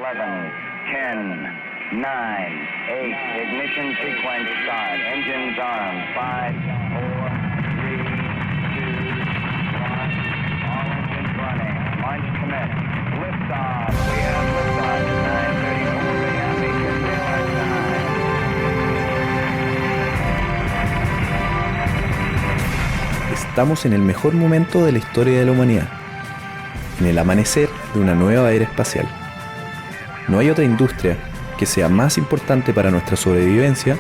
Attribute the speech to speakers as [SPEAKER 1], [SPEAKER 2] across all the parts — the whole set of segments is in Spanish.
[SPEAKER 1] 11, 10, 9, 8, ignition sequence start, engines on, 5, 4, 3, 2, 1, all engines running, launch commit, liftoff, we have liftoff, 9:34 p.m. Eastern Daylight Time.
[SPEAKER 2] Estamos en el mejor momento de la historia de la humanidad, en el amanecer de una nueva era espacial. No hay otra industria que sea más importante para nuestra sobrevivencia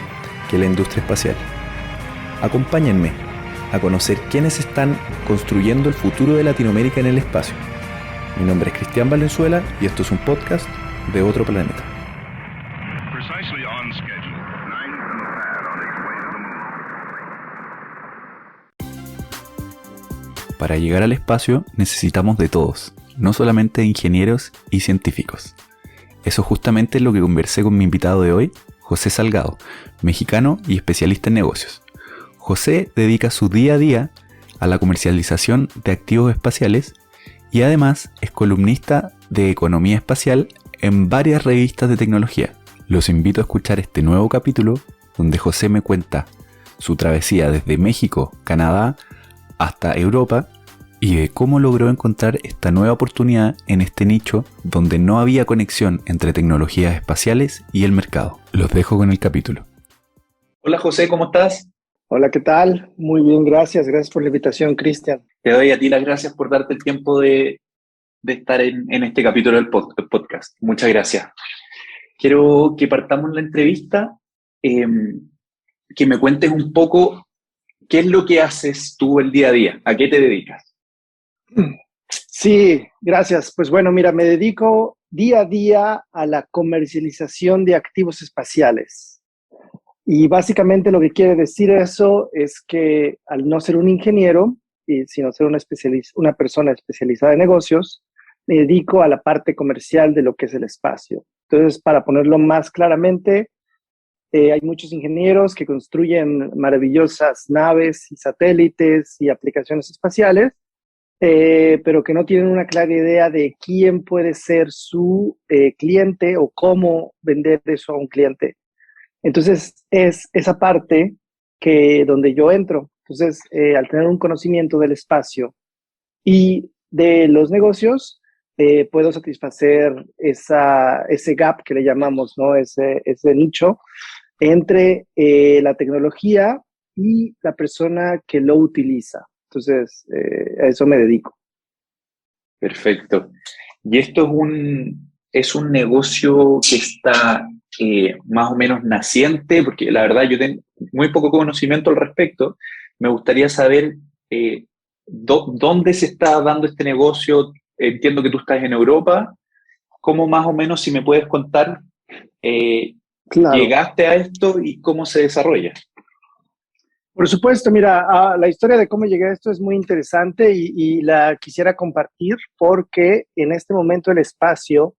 [SPEAKER 2] que la industria espacial. Acompáñenme a conocer quiénes están construyendo el futuro de Latinoamérica en el espacio. Mi nombre es Cristian Valenzuela y esto es un podcast de otro planeta.
[SPEAKER 3] Precisely on schedule. 9 from the pad on its way to the moon.
[SPEAKER 2] Para llegar al espacio necesitamos de todos, no solamente de ingenieros y científicos. Eso justamente es lo que conversé con mi invitado de hoy, José Salgado, mexicano y especialista en negocios. José dedica su día a día a la comercialización de activos espaciales y además es columnista de economía espacial en varias revistas de tecnología. Los invito a escuchar este nuevo capítulo donde José me cuenta su travesía desde México, Canadá, hasta Europa y de cómo logró encontrar esta nueva oportunidad en este nicho donde no había conexión entre tecnologías espaciales y el mercado. Los dejo con el capítulo. Hola José, ¿cómo estás?
[SPEAKER 4] Hola, ¿qué tal? Muy bien, gracias. Gracias por la invitación, Cristian.
[SPEAKER 2] Te doy a ti las gracias por darte el tiempo de estar en este capítulo del podcast. Muchas gracias. Quiero que partamos la entrevista, que me cuentes un poco qué es lo que haces tú el día a día, a qué te dedicas.
[SPEAKER 4] Sí, gracias. Pues bueno, mira, me dedico día a día a la comercialización de activos espaciales. Y básicamente lo que quiere decir eso es que al no ser un ingeniero, sino ser una persona especializada en negocios, me dedico a la parte comercial de lo que es el espacio. Entonces, para ponerlo más claramente, hay muchos ingenieros que construyen maravillosas naves y satélites y aplicaciones espaciales, pero que no tienen una clara idea de quién puede ser su cliente o cómo vender eso a un cliente. Entonces, es esa parte donde yo entro. Entonces, al tener un conocimiento del espacio y de los negocios, puedo satisfacer ese gap que le llamamos, ¿no? Ese nicho entre la tecnología y la persona que lo utiliza. Entonces, a eso me dedico.
[SPEAKER 2] Perfecto. Y esto es un negocio que está más o menos naciente, porque la verdad yo tengo muy poco conocimiento al respecto. Me gustaría saber dónde se está dando este negocio. Entiendo que tú estás en Europa. ¿Cómo más o menos, si me puedes contar,
[SPEAKER 4] Claro.
[SPEAKER 2] llegaste a esto y cómo se desarrolla?
[SPEAKER 4] Por supuesto, mira, la historia de cómo llegué a esto es muy interesante y la quisiera compartir porque en este momento el espacio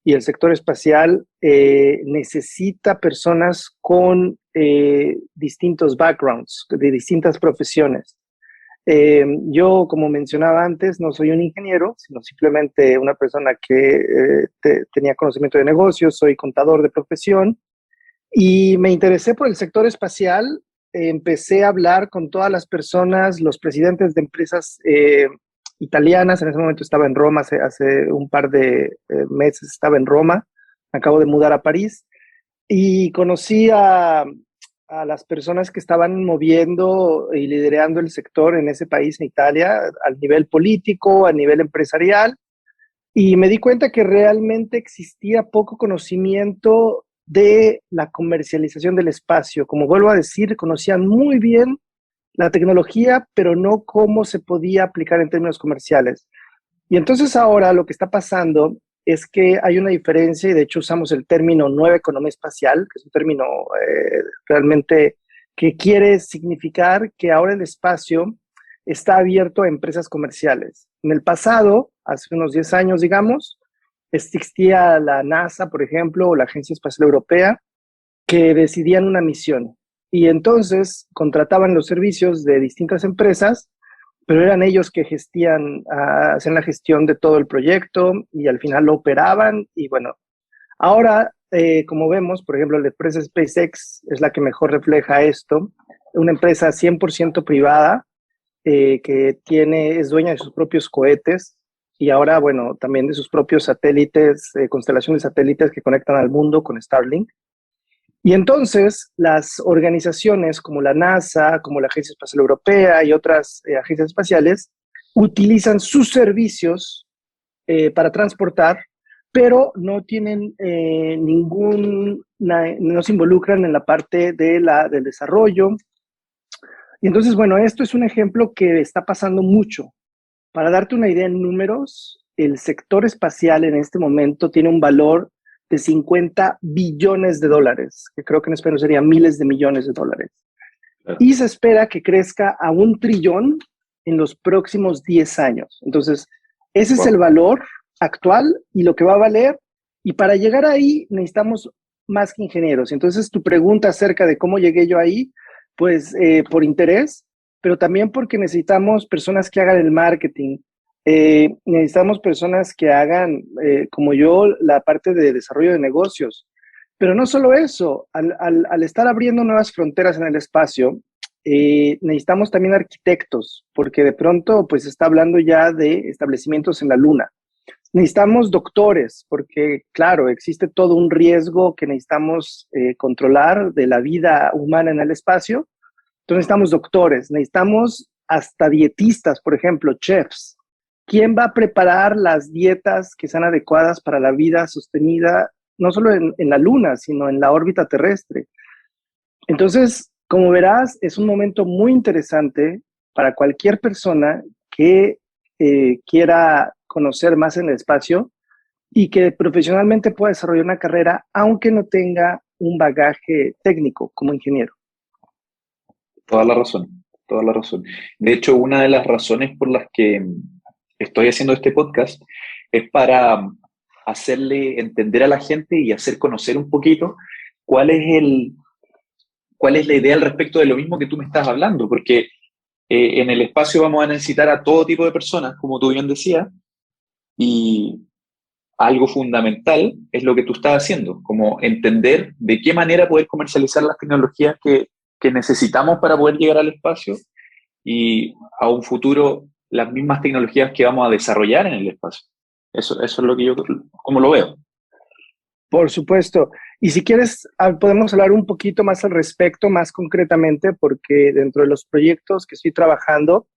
[SPEAKER 4] y el sector espacial necesita personas con distintos backgrounds, de distintas profesiones. Yo, como mencionaba antes, no soy un ingeniero, sino simplemente una persona que tenía conocimiento de negocios, soy contador de profesión y me interesé por el sector espacial. Empecé a hablar con todas las personas, los presidentes de empresas italianas. En ese momento estaba en Roma, hace un par de meses estaba en Roma, me acabo de mudar a París, y conocí a las personas que estaban moviendo y liderando el sector en ese país, en Italia, al nivel político, a nivel empresarial, y me di cuenta que realmente existía poco conocimiento de la comercialización del espacio. Como vuelvo a decir, conocían muy bien la tecnología, pero no cómo se podía aplicar en términos comerciales. Y entonces ahora lo que está pasando es que hay una diferencia, y de hecho usamos el término nueva economía espacial, que es un término realmente que quiere significar que ahora el espacio está abierto a empresas comerciales. En el pasado, hace unos 10 años, digamos, existía la NASA, por ejemplo, o la Agencia Espacial Europea, que decidían una misión. Y entonces contrataban los servicios de distintas empresas, pero eran ellos que hacían la gestión de todo el proyecto y al final lo operaban y bueno, Ahora, como vemos, por ejemplo, la empresa SpaceX es la que mejor refleja esto, una empresa 100% privada que es dueña de sus propios cohetes y ahora, bueno, también de sus propios satélites, constelaciones de satélites que conectan al mundo con Starlink. Y entonces las organizaciones como la NASA, como la Agencia Espacial Europea y otras agencias espaciales utilizan sus servicios para transportar, pero no tienen no se involucran en la parte del desarrollo. Y entonces, bueno, esto es un ejemplo que está pasando mucho. Para darte una idea en números, el sector espacial en este momento tiene un valor de 50 billones de dólares, que creo que en español serían miles de millones de dólares. Claro. Y se espera que crezca a 1 trillón en los próximos 10 años. Entonces, ese es el valor actual y lo que va a valer. Y para llegar ahí necesitamos más que ingenieros. Entonces, tu pregunta acerca de cómo llegué yo ahí, pues por interés, pero también porque necesitamos personas que hagan el marketing. Necesitamos personas que hagan, como yo, la parte de desarrollo de negocios. Pero no solo eso, al estar abriendo nuevas fronteras en el espacio, necesitamos también arquitectos, porque de pronto pues está hablando ya de establecimientos en la Luna. Necesitamos doctores, porque claro, existe todo un riesgo que necesitamos controlar de la vida humana en el espacio. Entonces necesitamos doctores, necesitamos hasta dietistas, por ejemplo, chefs. ¿Quién va a preparar las dietas que sean adecuadas para la vida sostenida, no solo en la Luna, sino en la órbita terrestre? Entonces, como verás, es un momento muy interesante para cualquier persona que quiera conocer más en el espacio y que profesionalmente pueda desarrollar una carrera, aunque no tenga un bagaje técnico como ingeniero.
[SPEAKER 2] Toda la razón, toda la razón. De hecho, una de las razones por las que estoy haciendo este podcast es para hacerle entender a la gente y hacer conocer un poquito cuál es la idea al respecto de lo mismo que tú me estás hablando, porque en el espacio vamos a necesitar a todo tipo de personas, como tú bien decías, y algo fundamental es lo que tú estás haciendo, como entender de qué manera poder comercializar las tecnologías que necesitamos para poder llegar al espacio y a un futuro las mismas tecnologías que vamos a desarrollar en el espacio. Eso es lo que yo, como lo veo.
[SPEAKER 4] Por supuesto. Y si quieres, podemos hablar un poquito más al respecto, más concretamente, porque dentro de los proyectos que estoy trabajando,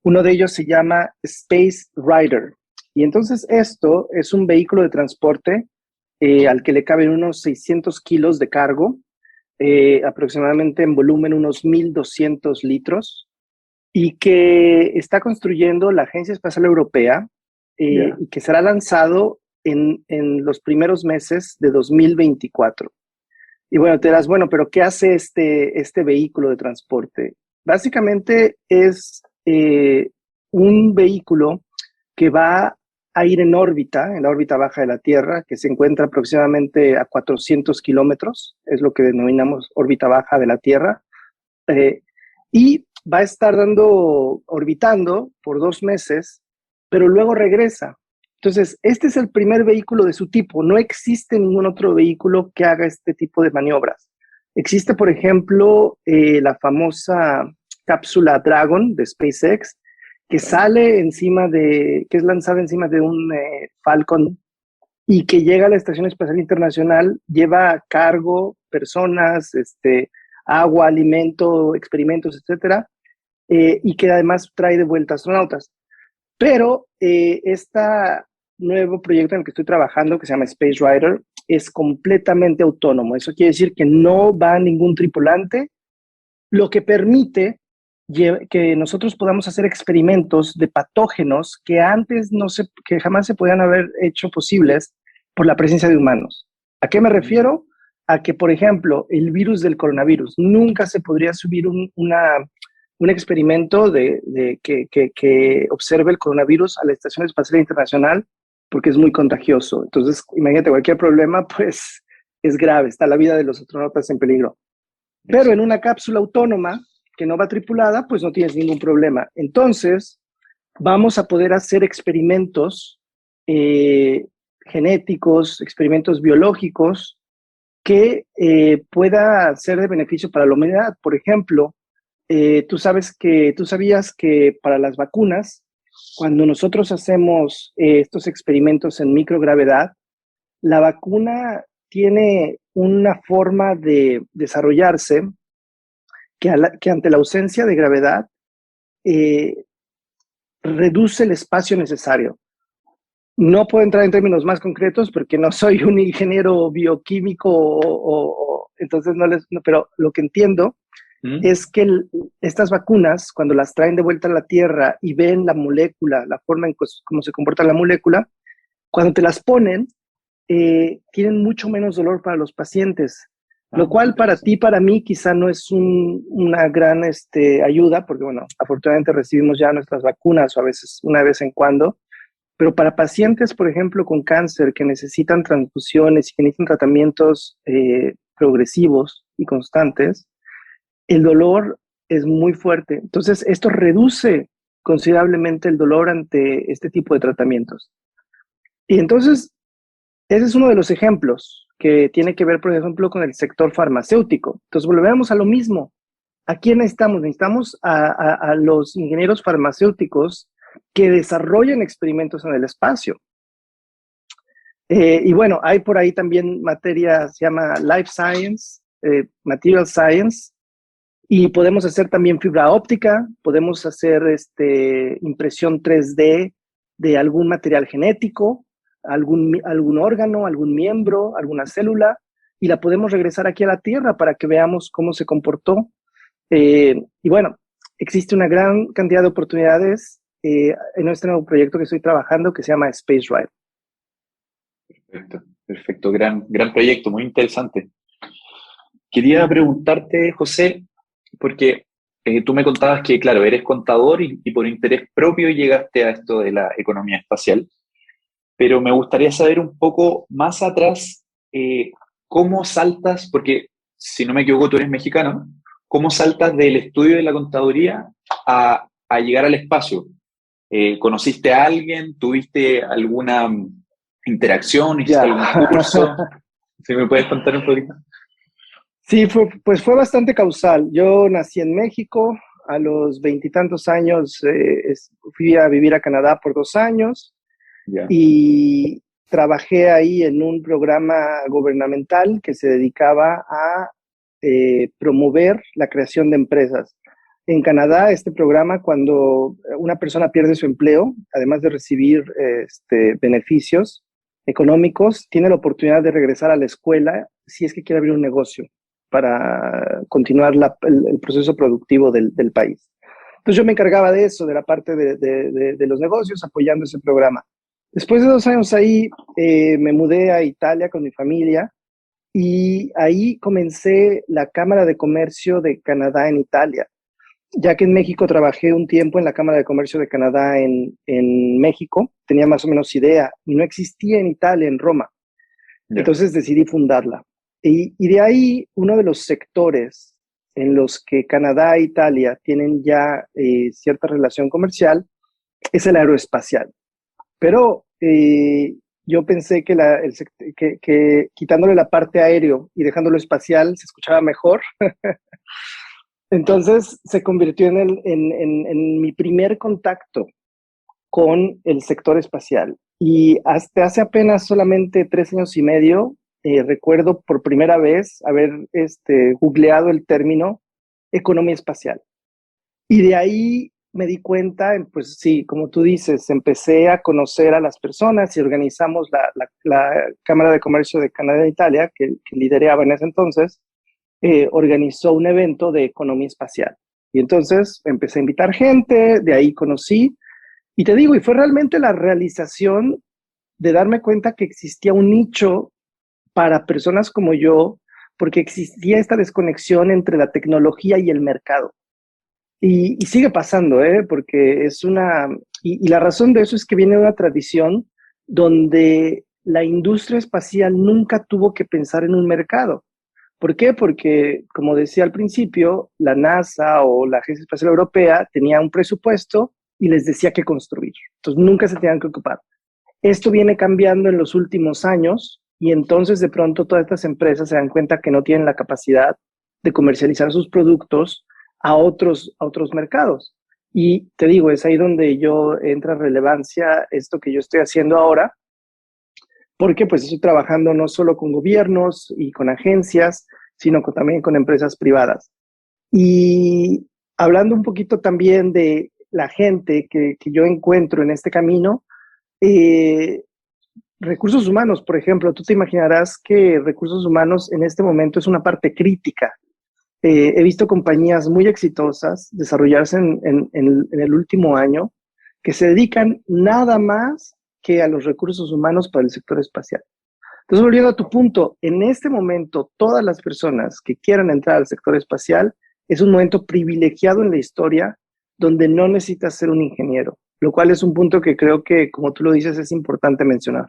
[SPEAKER 4] uno de ellos se llama Space Rider. Y entonces esto es un vehículo de transporte al que le caben unos 600 kilos de cargo, aproximadamente en volumen unos 1.200 litros, y que está construyendo la Agencia Espacial Europea y que será lanzado en los primeros meses de 2024. Y bueno, te dirás, bueno, pero ¿qué hace este vehículo de transporte? Básicamente es un vehículo que va a ir en la órbita baja de la Tierra, que se encuentra aproximadamente a 400 kilómetros, es lo que denominamos órbita baja de la Tierra, y va a estar orbitando por 2 meses, pero luego regresa. Entonces, este es el primer vehículo de su tipo. No existe ningún otro vehículo que haga este tipo de maniobras. Existe, por ejemplo, la famosa cápsula Dragon de SpaceX, que que es lanzada encima de un Falcon y que llega a la Estación Espacial Internacional, lleva cargo, personas, agua, alimento, experimentos, etcétera, y que además trae de vuelta astronautas. Pero este nuevo proyecto en el que estoy trabajando, que se llama Space Rider, es completamente autónomo. Eso quiere decir que no va ningún tripulante, lo que permite que nosotros podamos hacer experimentos de patógenos que antes que jamás se podían haber hecho posibles por la presencia de humanos. ¿A qué me refiero? A que, por ejemplo, el virus del coronavirus, nunca se podría subir un experimento que observe el coronavirus a la Estación Espacial Internacional porque es muy contagioso. Entonces, imagínate, cualquier problema, pues es grave, está la vida de los astronautas en peligro. Pero en una cápsula autónoma que no va tripulada, pues no tienes ningún problema. Entonces, vamos a poder hacer experimentos genéticos, experimentos biológicos que pueda ser de beneficio para la humanidad. Por ejemplo, tú sabías que para las vacunas, cuando nosotros hacemos estos experimentos en microgravedad, la vacuna tiene una forma de desarrollarse que ante la ausencia de gravedad reduce el espacio necesario. No puedo entrar en términos más concretos porque no soy un ingeniero bioquímico, entonces pero lo que entiendo es que estas vacunas, cuando las traen de vuelta a la Tierra y ven la molécula, la forma en cómo se comporta la molécula, cuando te las ponen, tienen mucho menos dolor para los pacientes, lo cual para ti, para mí, quizá no es una gran ayuda, porque bueno, afortunadamente recibimos ya nuestras vacunas o a veces una vez en cuando, pero para pacientes, por ejemplo, con cáncer que necesitan transfusiones y que necesitan tratamientos progresivos y constantes, el dolor es muy fuerte. Entonces, esto reduce considerablemente el dolor ante este tipo de tratamientos. Y entonces, ese es uno de los ejemplos que tiene que ver, por ejemplo, con el sector farmacéutico. Entonces, volvemos a lo mismo. ¿A quién necesitamos? Necesitamos a los ingenieros farmacéuticos que desarrollen experimentos en el espacio. Y bueno, hay por ahí también materia, se llama Life Science, Material Science, y podemos hacer también fibra óptica, podemos hacer impresión 3D de algún material genético, algún órgano, algún miembro, alguna célula, y la podemos regresar aquí a la Tierra para que veamos cómo se comportó. Y bueno, existe una gran cantidad de oportunidades en este nuevo proyecto que estoy trabajando que se llama Space Ride.
[SPEAKER 2] Perfecto, gran proyecto, muy interesante. Quería preguntarte, José, porque tú me contabas que, claro, eres contador y por interés propio llegaste a esto de la economía espacial, pero me gustaría saber un poco más atrás cómo saltas, porque si no me equivoco tú eres mexicano, cómo saltas del estudio de la contaduría a llegar al espacio. ¿Conociste a alguien? ¿Tuviste alguna interacción? ¿Hiciste algún curso? ¿Si me puedes contar un poquito?
[SPEAKER 4] Sí, fue bastante causal. Yo nací en México, a los 20 años fui a vivir a Canadá por 2 años y trabajé ahí en un programa gubernamental que se dedicaba a promover la creación de empresas. En Canadá, este programa, cuando una persona pierde su empleo, además de recibir beneficios económicos, tiene la oportunidad de regresar a la escuela si es que quiere abrir un negocio para continuar el proceso productivo del país. Entonces yo me encargaba de eso, de la parte de los negocios, apoyando ese programa. Después de 2 años ahí, me mudé a Italia con mi familia y ahí comencé la Cámara de Comercio de Canadá en Italia. Ya que en México trabajé un tiempo en la Cámara de Comercio de Canadá en México, tenía más o menos idea, y no existía en Italia, en Roma. Entonces decidí fundarla. Y de ahí, uno de los sectores en los que Canadá e Italia tienen ya cierta relación comercial es el aeroespacial. Pero yo pensé que quitándole la parte aéreo y dejándolo espacial se escuchaba mejor. Entonces se convirtió en mi primer contacto con el sector espacial. Y hasta hace apenas solamente 3 años y medio, recuerdo por primera vez haber googleado el término economía espacial. Y de ahí me di cuenta, pues sí, como tú dices, empecé a conocer a las personas y organizamos la Cámara de Comercio de Canadá e Italia, que lideraba en ese entonces, organizó un evento de economía espacial. Y entonces empecé a invitar gente, de ahí conocí, y te digo, y fue realmente la realización de darme cuenta que existía un nicho para personas como yo, porque existía esta desconexión entre la tecnología y el mercado. Y sigue pasando, porque es y la razón de eso es que viene de una tradición donde la industria espacial nunca tuvo que pensar en un mercado. ¿Por qué? Porque, como decía al principio, la NASA o la Agencia Espacial Europea tenía un presupuesto y les decía qué construir. Entonces, nunca se tenían que ocupar. Esto viene cambiando en los últimos años y entonces de pronto todas estas empresas se dan cuenta que no tienen la capacidad de comercializar sus productos a otros mercados. Y te digo, es ahí donde yo entra relevancia esto que yo estoy haciendo ahora, porque pues estoy trabajando no solo con gobiernos y con agencias, sino también con empresas privadas. Y hablando un poquito también de la gente que yo encuentro en este camino, eh, recursos humanos, por ejemplo, tú te imaginarás que recursos humanos en este momento es una parte crítica. He visto compañías muy exitosas desarrollarse en el último año que se dedican nada más que a los recursos humanos para el sector espacial. Entonces, volviendo a tu punto, en este momento todas las personas que quieran entrar al sector espacial es un momento privilegiado en la historia donde no necesitas ser un ingeniero, lo cual es un punto que creo que, como tú lo dices, es importante mencionar.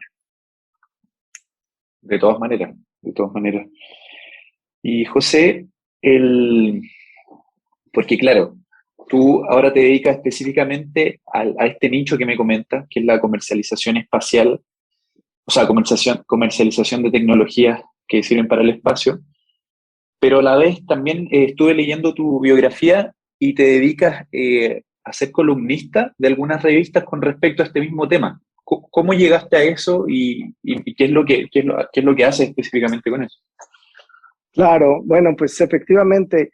[SPEAKER 2] De todas maneras, de todas maneras. Y José, el... porque claro, tú ahora te dedicas específicamente a este nicho que me comentas, que es la comercialización espacial, o sea, comercialización de tecnologías que sirven para el espacio, pero a la vez también estuve leyendo tu biografía y te dedicas a ser columnista de algunas revistas con respecto a este mismo tema. ¿Cómo llegaste a eso y qué es lo que, qué es lo que haces específicamente con eso?
[SPEAKER 4] Claro, bueno, pues efectivamente,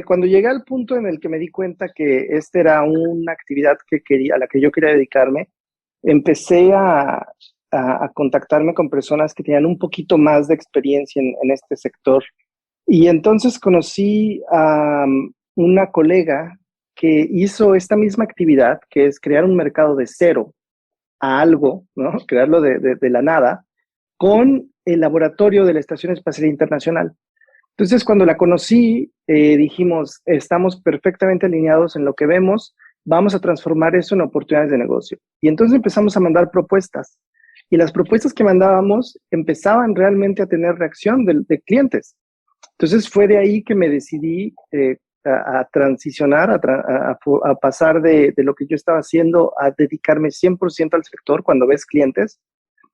[SPEAKER 4] cuando llegué al punto en el que me di cuenta que esta era una actividad que quería, a la que yo quería dedicarme, empecé a contactarme con personas que tenían un poquito más de experiencia en este sector. Y entonces conocí a una colega que hizo esta misma actividad, que es crear un mercado de cero a algo, ¿no? Crearlo de la nada, con el laboratorio de la Estación Espacial Internacional. Entonces, cuando la conocí, dijimos, estamos perfectamente alineados en lo que vemos, vamos a transformar eso en oportunidades de negocio. Y entonces empezamos a mandar propuestas. Y las propuestas que mandábamos empezaban realmente a tener reacción de clientes. Entonces fue de ahí que me decidí a transicionar, a pasar de lo que yo estaba haciendo a dedicarme 100% al sector cuando ves clientes.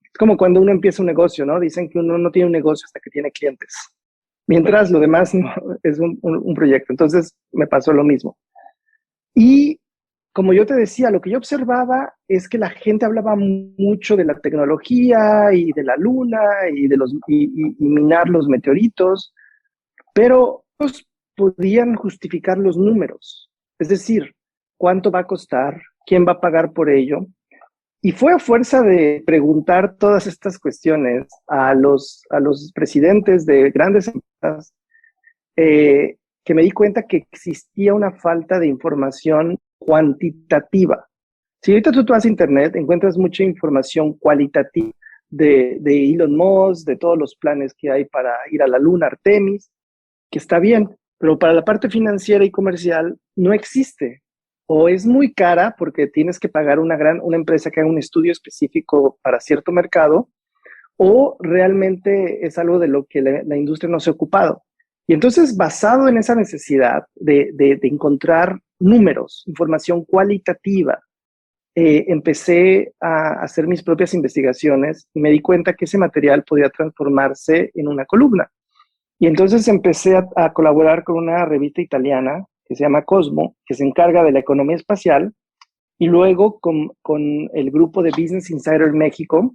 [SPEAKER 4] Es como cuando uno empieza un negocio, ¿no? Dicen que uno no tiene un negocio hasta que tiene clientes. Mientras lo demás no, es un proyecto. Entonces me pasó lo mismo. Y como yo te decía, lo que yo observaba es que la gente hablaba mucho de la tecnología y de la luna y minar los meteoritos, pero pues, podían justificar los números. Es decir, cuánto va a costar, quién va a pagar por ello. Y fue a fuerza de preguntar todas estas cuestiones a los presidentes de grandes empresas que me di cuenta que existía una falta de información cuantitativa. Si ahorita tú vas a internet, encuentras mucha información cualitativa de Elon Musk, de todos los planes que hay para ir a la luna, Artemis, que está bien, pero para la parte financiera y comercial no existe. O es muy cara porque tienes que pagar una empresa que haga un estudio específico para cierto mercado, o realmente es algo de lo que la industria no se ha ocupado. Y entonces, basado en esa necesidad de encontrar números, información cualitativa, empecé a hacer mis propias investigaciones y me di cuenta que ese material podía transformarse en una columna. Y entonces empecé a colaborar con una revista italiana que se llama Cosmo, que se encarga de la economía espacial, y luego con el grupo de Business Insider México,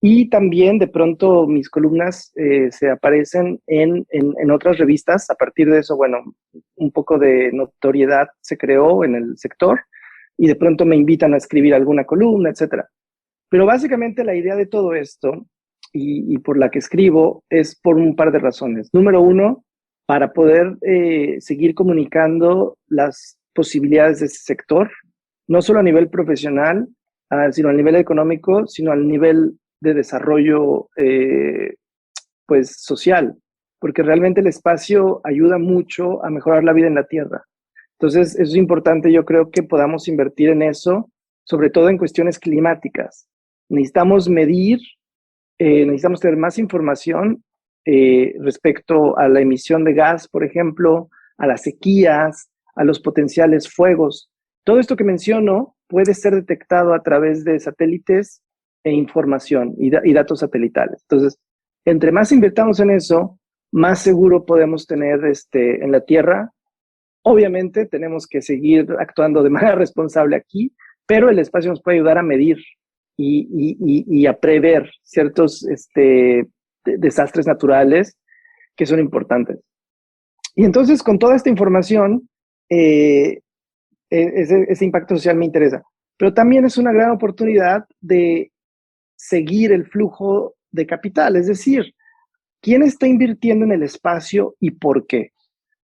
[SPEAKER 4] y también de pronto mis columnas se aparecen en otras revistas. A partir de eso, bueno, un poco de notoriedad se creó en el sector y de pronto me invitan a escribir alguna columna, etcétera. Pero básicamente la idea de todo esto y por la que escribo es por un par de razones. Número uno, para poder seguir comunicando las posibilidades de ese sector, no solo a nivel profesional, sino a nivel económico, sino al nivel de desarrollo pues social, porque realmente el espacio ayuda mucho a mejorar la vida en la Tierra. Entonces, es importante, yo creo que podamos invertir en eso, sobre todo en cuestiones climáticas. Necesitamos medir, necesitamos tener más información respecto a la emisión de gas, por ejemplo, a las sequías, a los potenciales fuegos. Todo esto que menciono puede ser detectado a través de satélites e información y datos satelitales. Entonces, entre más invirtamos en eso, más seguro podemos tener en la Tierra. Obviamente tenemos que seguir actuando de manera responsable aquí, pero el espacio nos puede ayudar a medir y a prever ciertos desastres naturales que son importantes. Y entonces, con toda esta información, ese impacto social me interesa. Pero también es una gran oportunidad de seguir el flujo de capital, es decir, ¿quién está invirtiendo en el espacio y por qué?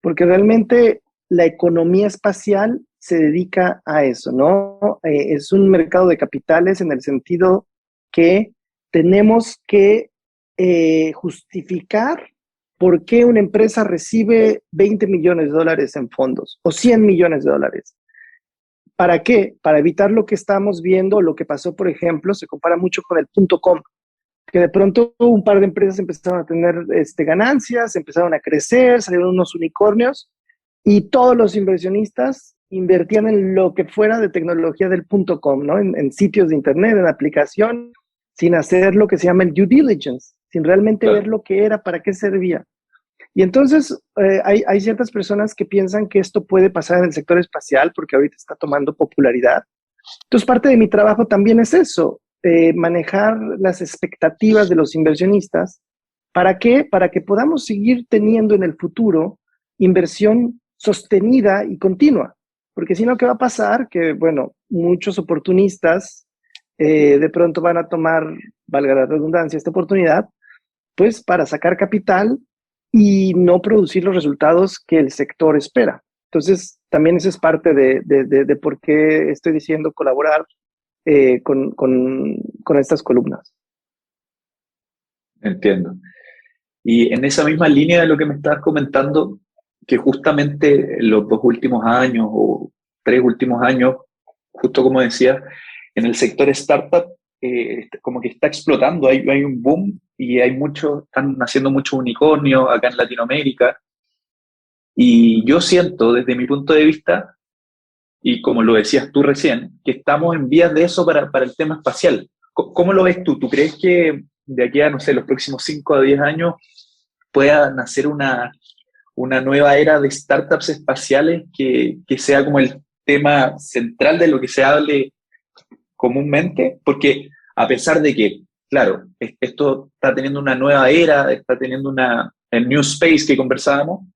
[SPEAKER 4] Porque realmente la economía espacial se dedica a eso, ¿no? Es un mercado de capitales en el sentido que tenemos que justificar por qué una empresa recibe 20 millones de dólares en fondos o 100 millones de dólares. ¿Para qué? Para evitar lo que estamos viendo, lo que pasó, por ejemplo, se compara mucho con el .com, que de pronto un par de empresas empezaron a tener ganancias, empezaron a crecer, salieron unos unicornios y todos los inversionistas invertían en lo que fuera de tecnología del .com, ¿no? En sitios de internet, en aplicación, sin hacer lo que se llama el due diligence, sin realmente ver lo que era, para qué servía. Y entonces hay ciertas personas que piensan que esto puede pasar en el sector espacial porque ahorita está tomando popularidad. Entonces parte de mi trabajo también es eso, manejar las expectativas de los inversionistas. ¿Para qué? Para que podamos seguir teniendo en el futuro inversión sostenida y continua. Porque si no, ¿qué va a pasar? Que, bueno, muchos oportunistas de pronto van a tomar, valga la redundancia, esta oportunidad, pues para sacar capital y no producir los resultados que el sector espera. Entonces, también eso es parte de por qué estoy diciendo colaborar con estas columnas.
[SPEAKER 5] Entiendo. Y en esa misma línea de lo que me estabas comentando, que justamente en los 2 últimos años o 3 últimos años, justo como decía, en el sector startup, como que está explotando, hay un boom y están naciendo muchos unicornios acá en Latinoamérica. Y yo siento, desde mi punto de vista, y como lo decías tú recién, que estamos en vías de eso para el tema espacial. ¿Cómo lo ves tú? ¿Tú crees que de aquí a, no sé, los próximos 5 a 10 años pueda nacer una nueva era de startups espaciales que sea como el tema central de lo que se hable comúnmente? Porque a pesar de que, claro, esto está teniendo una nueva era, está teniendo el New Space que conversábamos,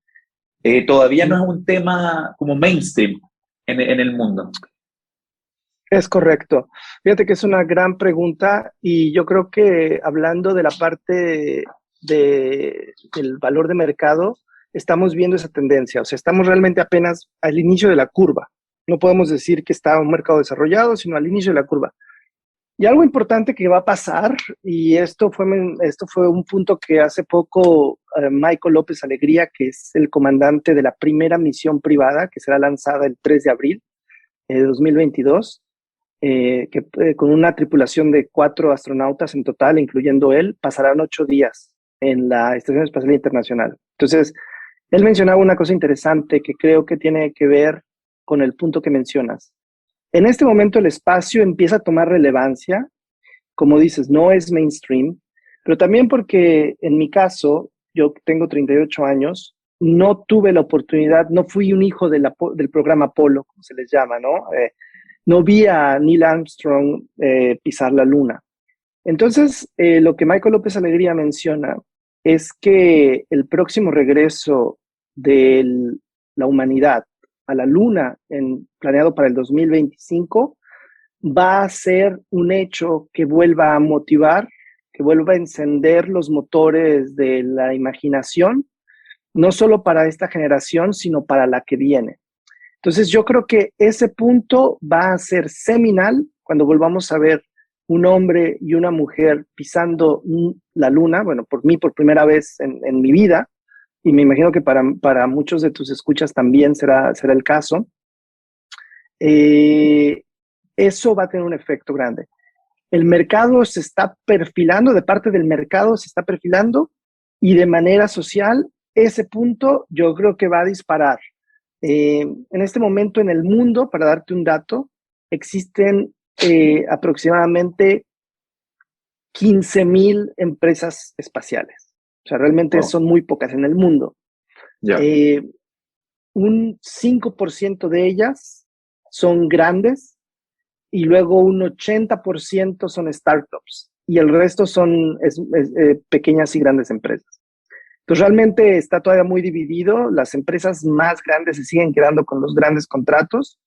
[SPEAKER 5] todavía no es un tema como mainstream en el mundo.
[SPEAKER 4] Es correcto. Fíjate que es una gran pregunta y yo creo que hablando de la parte del valor de mercado, estamos viendo esa tendencia. O sea, estamos realmente apenas al inicio de la curva. No podemos decir que está un mercado desarrollado, sino al inicio de la curva. Y algo importante que va a pasar, y esto fue un punto que hace poco Michael López Alegría, que es el comandante de la primera misión privada, que será lanzada el 3 de abril de 2022, con una tripulación de 4 astronautas en total, incluyendo él, pasarán 8 días en la Estación Espacial Internacional. Entonces, él mencionaba una cosa interesante que creo que tiene que ver con el punto que mencionas. En este momento el espacio empieza a tomar relevancia, como dices, no es mainstream, pero también porque en mi caso, yo tengo 38 años, no tuve la oportunidad, no fui un hijo del programa Apolo, como se les llama, ¿no? No vi a Neil Armstrong pisar la luna. Entonces, lo que Michael López Alegría menciona es que el próximo regreso de la humanidad a la luna planeado para el 2025 va a ser un hecho que vuelva a motivar, que vuelva a encender los motores de la imaginación, no solo para esta generación, sino para la que viene. Entonces yo creo que ese punto va a ser seminal cuando volvamos a ver un hombre y una mujer pisando la luna, bueno, por mí por primera vez en mi vida, y me imagino que para muchos de tus escuchas también será el caso. Eso va a tener un efecto grande. El mercado se está perfilando, de parte del mercado se está perfilando, y de manera social, ese punto yo creo que va a disparar. En este momento en el mundo, para darte un dato, existen aproximadamente 15,000 empresas espaciales. O sea, realmente
[SPEAKER 5] Wow.
[SPEAKER 4] son muy pocas en el mundo.
[SPEAKER 5] Ya.
[SPEAKER 4] Un 5% de ellas son grandes y luego un 80% son startups y el resto son pequeñas y grandes empresas. Entonces realmente está todavía muy dividido. Las empresas más grandes se siguen quedando con los grandes contratos,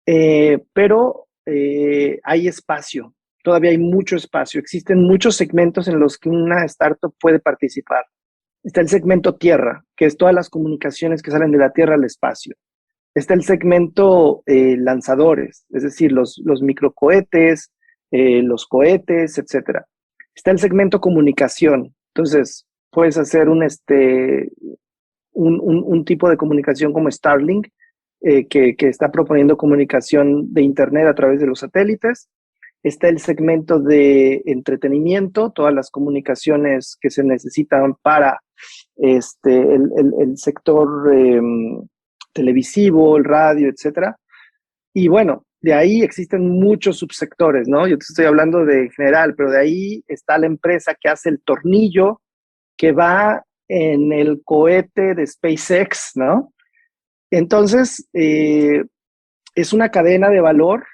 [SPEAKER 4] pero hay espacio. Todavía hay mucho espacio. Existen muchos segmentos en los que una startup puede participar. Está el segmento tierra, que es todas las comunicaciones que salen de la tierra al espacio. Está el segmento lanzadores, es decir, los microcohetes, los cohetes, etcétera. Está el segmento comunicación. Entonces, puedes hacer un tipo de comunicación como Starlink, que está proponiendo comunicación de Internet a través de los satélites. Está el segmento de entretenimiento, todas las comunicaciones que se necesitan para el sector televisivo, el radio, etcétera. Y bueno, de ahí existen muchos subsectores, ¿no? Yo te estoy hablando de general, pero de ahí está la empresa que hace el tornillo que va en el cohete de SpaceX, ¿no? Entonces, es una cadena de valor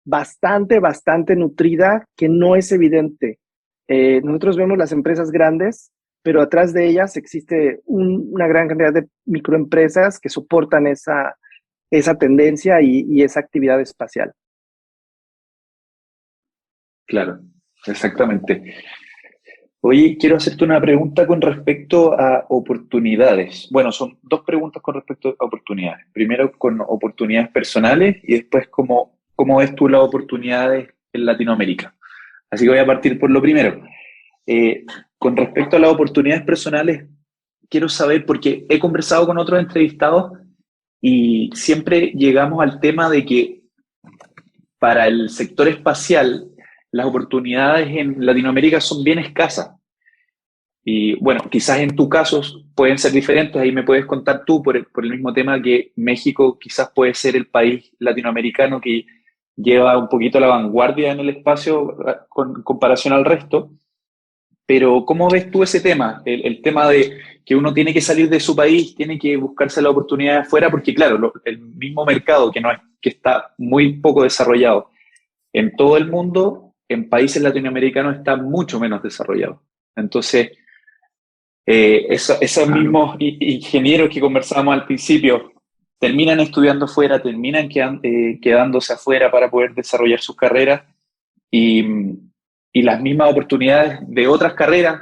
[SPEAKER 4] bastante nutrida que no es evidente. Nosotros vemos las empresas grandes, pero atrás de ellas existe una gran cantidad de microempresas que soportan esa tendencia y esa actividad espacial.
[SPEAKER 5] Claro, exactamente. Oye, quiero hacerte una pregunta con respecto a oportunidades. Bueno, son dos preguntas con respecto a oportunidades. Primero con oportunidades personales y después cómo ves tú las oportunidades en Latinoamérica. Así que voy a partir por lo primero. Con respecto a las oportunidades personales, quiero saber, porque he conversado con otros entrevistados y siempre llegamos al tema de que para el sector espacial las oportunidades en Latinoamérica son bien escasas. Y bueno, quizás en tu caso pueden ser diferentes, ahí me puedes contar tú por el mismo tema que México quizás puede ser el país latinoamericano que lleva un poquito la vanguardia en el espacio con comparación al resto. Pero ¿cómo ves tú ese tema? El tema de que uno tiene que salir de su país, tiene que buscarse la oportunidad afuera, porque claro, el mismo mercado que está muy poco desarrollado en todo el mundo, en países latinoamericanos está mucho menos desarrollado. Entonces, esos mismos ingenieros que conversábamos al principio terminan estudiando afuera, terminan quedándose afuera para poder desarrollar sus carreras y las mismas oportunidades de otras carreras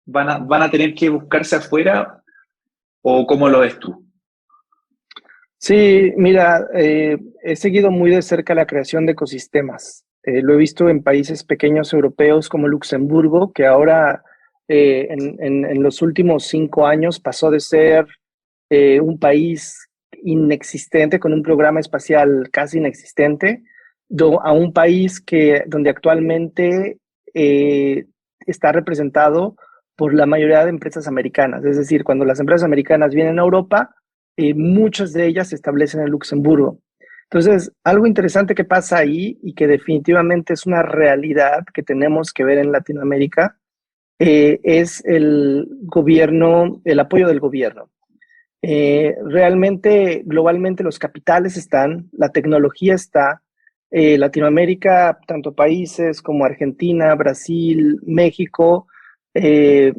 [SPEAKER 5] van a tener que buscarse afuera, ¿o cómo lo ves tú?
[SPEAKER 4] Sí, mira, he seguido muy de cerca la creación de ecosistemas. Lo he visto en países pequeños europeos como Luxemburgo, que ahora en los últimos 5 años pasó de ser un país inexistente con un programa espacial casi inexistente a un país donde actualmente está representado por la mayoría de empresas americanas. Es decir, cuando las empresas americanas vienen a Europa, muchas de ellas se establecen en Luxemburgo. Entonces, algo interesante que pasa ahí y que definitivamente es una realidad que tenemos que ver en Latinoamérica es el gobierno, el apoyo del gobierno. Realmente, globalmente, los capitales están, la tecnología está. Latinoamérica, tanto países como Argentina, Brasil, México, que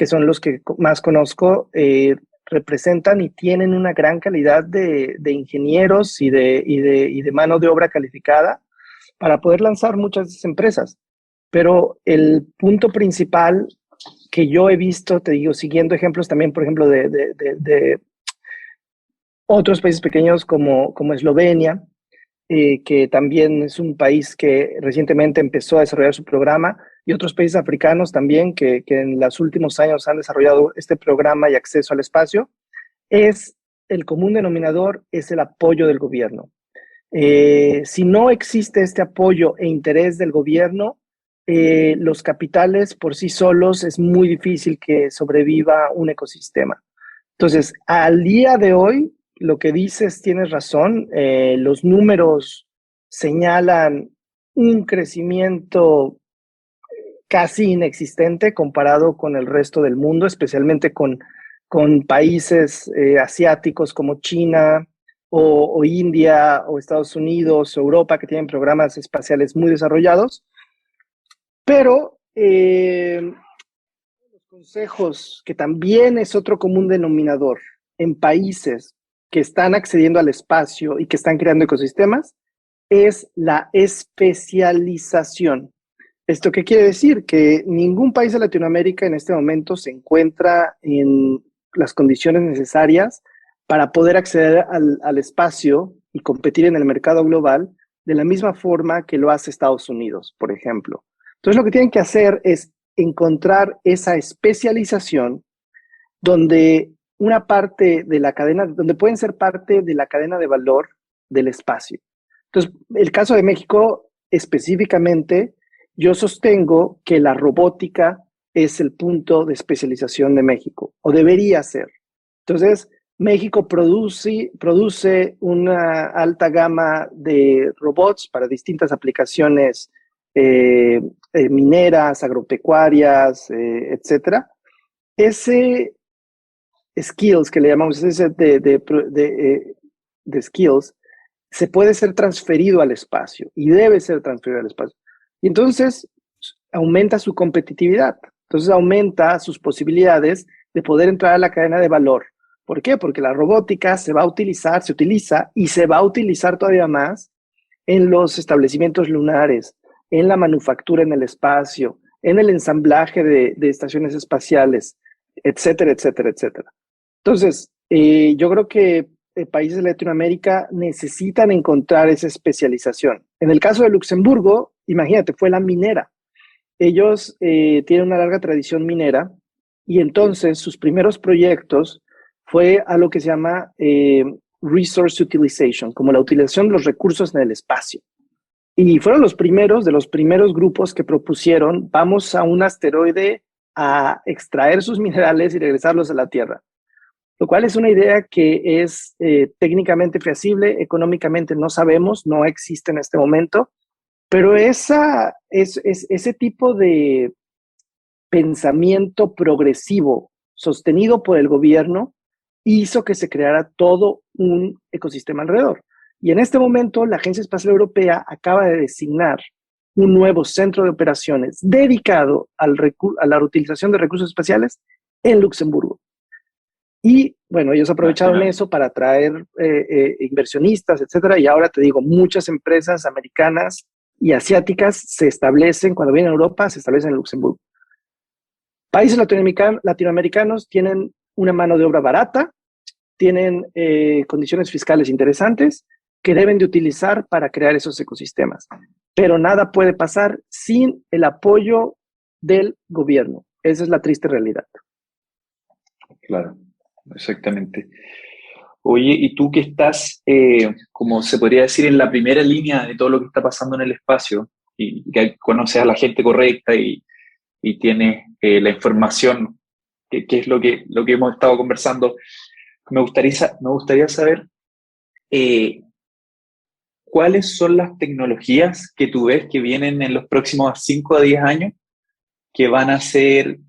[SPEAKER 4] son los que más conozco, representan y tienen una gran calidad de ingenieros y de mano de obra calificada para poder lanzar muchas empresas. Pero el punto principal que yo he visto, te digo, siguiendo ejemplos también, por ejemplo, de otros países pequeños como Eslovenia, que también es un país que recientemente empezó a desarrollar su programa, y otros países africanos también que en los últimos años han desarrollado este programa y acceso al espacio, es el común denominador, es el apoyo del gobierno. Si no existe este apoyo e interés del gobierno, los capitales por sí solos es muy difícil que sobreviva un ecosistema. Entonces, al día de hoy, lo que dices, tienes razón, los números señalan un crecimiento casi inexistente comparado con el resto del mundo, especialmente con países asiáticos como China o India o Estados Unidos o Europa, que tienen programas espaciales muy desarrollados. Pero los consejos, que también es otro común denominador en países que están accediendo al espacio y que están creando ecosistemas, es la especialización. ¿Esto qué quiere decir? Que ningún país de Latinoamérica en este momento se encuentra en las condiciones necesarias para poder acceder al espacio y competir en el mercado global de la misma forma que lo hace Estados Unidos, por ejemplo. Entonces, lo que tienen que hacer es encontrar esa especialización donde una parte de la cadena, donde pueden ser parte de la cadena de valor del espacio. Entonces, el caso de México específicamente, yo sostengo que la robótica es el punto de especialización de México, o debería ser. Entonces, México produce una alta gama de robots para distintas aplicaciones mineras, agropecuarias, etcétera. Ese skills que le llamamos, ese de skills, se puede ser transferido al espacio y debe ser transferido al espacio. Y entonces aumenta su competitividad. Entonces aumenta sus posibilidades de poder entrar a la cadena de valor. ¿Por qué? Porque la robótica se utiliza y se va a utilizar todavía más en los establecimientos lunares, en la manufactura en el espacio, en el ensamblaje de estaciones espaciales, etcétera, etcétera, etcétera. Entonces, yo creo que países de Latinoamérica necesitan encontrar esa especialización. En el caso de Luxemburgo, imagínate, fue la minera. Ellos tienen una larga tradición minera y entonces sus primeros proyectos fue a lo que se llama resource utilization, como la utilización de los recursos en el espacio. Y fueron los primeros grupos que propusieron, vamos a un asteroide a extraer sus minerales y regresarlos a la Tierra. Lo cual es una idea que es técnicamente feasible, económicamente no sabemos, no existe en este momento, pero ese tipo de pensamiento progresivo sostenido por el gobierno hizo que se creara todo un ecosistema alrededor. Y en este momento la Agencia Espacial Europea acaba de designar un nuevo centro de operaciones dedicado a la utilización de recursos espaciales en Luxemburgo. Y bueno, ellos aprovecharon eso para atraer inversionistas, etcétera. Y ahora te digo, muchas empresas americanas y asiáticas se establecen, cuando vienen a Europa, se establecen en Luxemburgo. Países latinoamericanos tienen una mano de obra barata, tienen condiciones fiscales interesantes que deben de utilizar para crear esos ecosistemas. Pero nada puede pasar sin el apoyo del gobierno. Esa es la triste realidad.
[SPEAKER 5] Claro, exactamente. Oye, y tú que estás, como se podría decir, en la primera línea de todo lo que está pasando en el espacio y que conoces a la gente correcta y tienes la información, que es lo que hemos estado conversando, me gustaría saber cuáles son las tecnologías que tú ves que vienen en los próximos 5 a 10 años que van a ser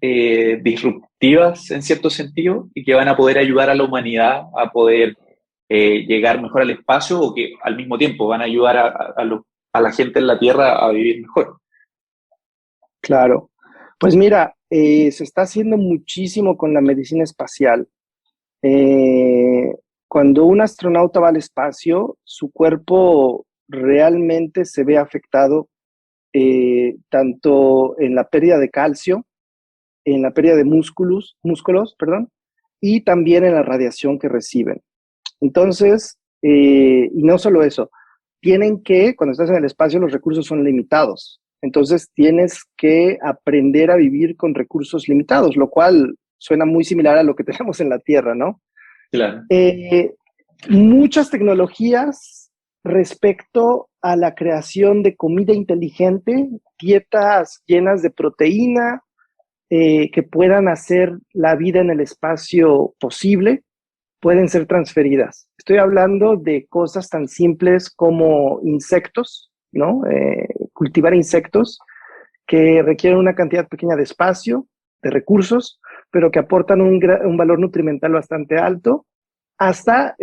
[SPEAKER 5] disruptivas en cierto sentido y que van a poder ayudar a la humanidad a poder llegar mejor al espacio o que al mismo tiempo van a ayudar a la gente en la Tierra a vivir mejor.
[SPEAKER 4] Claro. Pues mira, se está haciendo muchísimo con la medicina espacial. Cuando un astronauta va al espacio, su cuerpo realmente se ve afectado tanto en la pérdida de calcio, en la pérdida de músculos, y también en la radiación que reciben. Entonces, y no solo eso, cuando estás en el espacio, los recursos son limitados. Entonces, tienes que aprender a vivir con recursos limitados, lo cual suena muy similar a lo que tenemos en la Tierra, ¿no?
[SPEAKER 5] Claro.
[SPEAKER 4] Muchas tecnologías respecto a la creación de comida inteligente, dietas llenas de proteína, que puedan hacer la vida en el espacio posible, pueden ser transferidas. Estoy hablando de cosas tan simples como insectos, ¿no? Cultivar insectos que requieren una cantidad pequeña de espacio, de recursos, pero que aportan un valor nutrimental bastante alto, hasta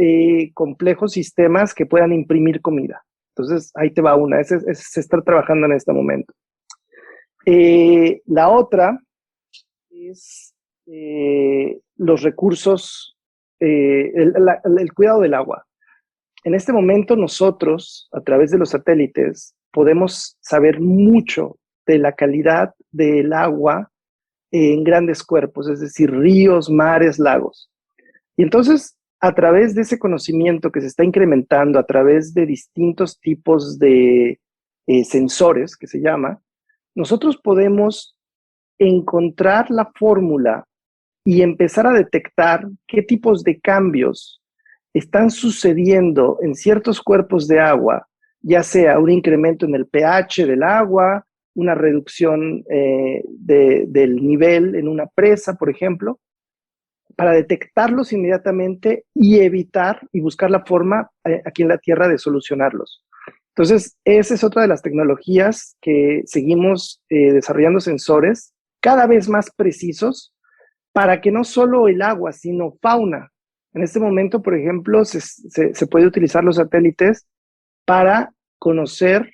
[SPEAKER 4] complejos sistemas que puedan imprimir comida. Entonces, ahí te va una. Se está trabajando en este momento. La otra es los recursos, el cuidado del agua. En este momento nosotros, a través de los satélites, podemos saber mucho de la calidad del agua en grandes cuerpos, es decir, ríos, mares, lagos. Y entonces, a través de ese conocimiento que se está incrementando, a través de distintos tipos de sensores, que se llama, nosotros podemos encontrar la fórmula y empezar a detectar qué tipos de cambios están sucediendo en ciertos cuerpos de agua, ya sea un incremento en el pH del agua, una reducción del nivel en una presa, por ejemplo, para detectarlos inmediatamente y evitar y buscar la forma aquí en la Tierra de solucionarlos. Entonces, esa es otra de las tecnologías que seguimos desarrollando sensores cada vez más precisos para que no solo el agua, sino fauna. En este momento, por ejemplo, se puede utilizar los satélites para conocer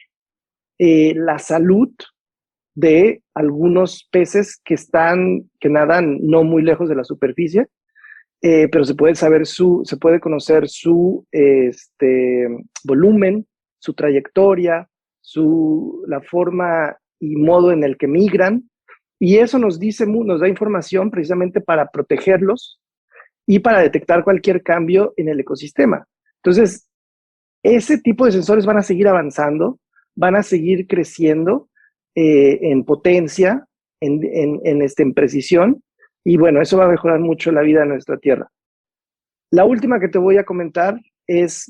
[SPEAKER 4] la salud de algunos peces que nadan no muy lejos de la superficie, pero se puede conocer su volumen, su trayectoria, la forma y modo en el que migran, y eso nos da información precisamente para protegerlos y para detectar cualquier cambio en el ecosistema. Entonces, ese tipo de sensores van a seguir avanzando, van a seguir creciendo en potencia, en precisión, y bueno, eso va a mejorar mucho la vida de nuestra Tierra. La última que te voy a comentar es